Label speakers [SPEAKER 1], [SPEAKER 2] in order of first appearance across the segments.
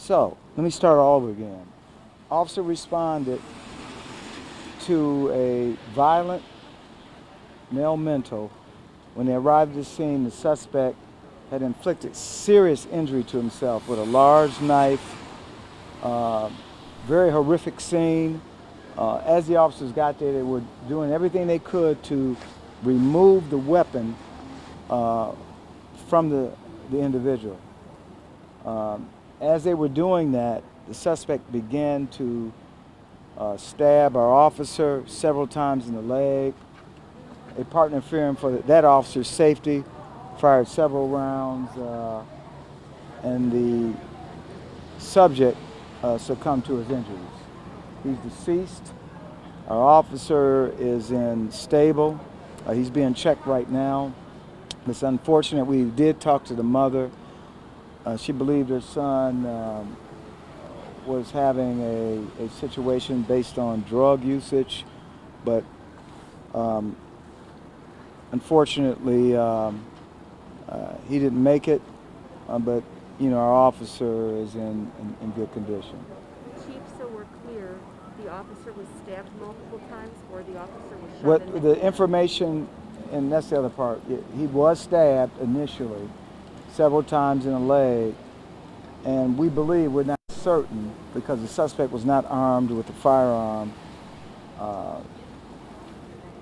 [SPEAKER 1] So, let me start all over again. Officer responded to a violent male mental. When they arrived at the scene, the suspect had inflicted serious injury to himself with a large knife. Very horrific scene. As the officers got there, they were doing everything they could to remove the weapon from the individual. As they were doing that, the suspect began to stab our officer several times in the leg. A partner fearing for that officer's safety fired several rounds, and the subject succumbed to his injuries. He's deceased. Our officer is in stable. He's being checked right now. It's unfortunate. We did talk to the mother. She believed her son was having a situation based on drug usage, but unfortunately he didn't make it. But you know, our officer is in good condition.
[SPEAKER 2] Chief, so we're clear, the officer was stabbed multiple times, or the officer was shot
[SPEAKER 1] What
[SPEAKER 2] in
[SPEAKER 1] the
[SPEAKER 2] head?
[SPEAKER 1] information, and that's the other part, he was stabbed initially several times in the leg, and we believe, we're not certain, because the suspect was not armed with a firearm.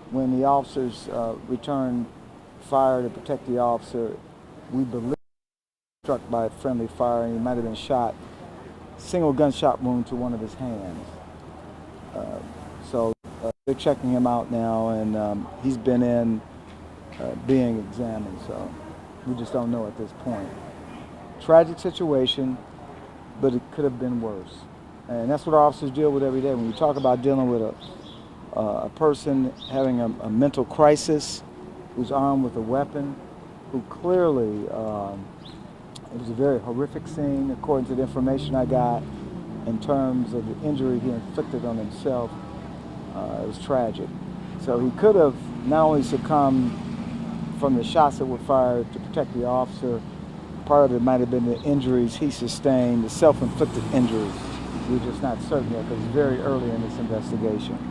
[SPEAKER 1] When the officers returned fire to protect the officer, we believe struck by friendly fire, and he might have been shot, single gunshot wound to one of his hands. So they're checking him out now, and he's been in being examined, so we just don't know at this point. Tragic situation, but it could have been worse. And that's what our officers deal with every day. When you talk about dealing with a person having a mental crisis, who's armed with a weapon, who clearly, it was a very horrific scene, according to the information I got, in terms of the injury he inflicted on himself. It was tragic. So he could have not only succumbed from the shots that were fired to protect the officer, part of it might have been the injuries he sustained, the self-inflicted injuries. We're just not certain yet because it's very early in this investigation.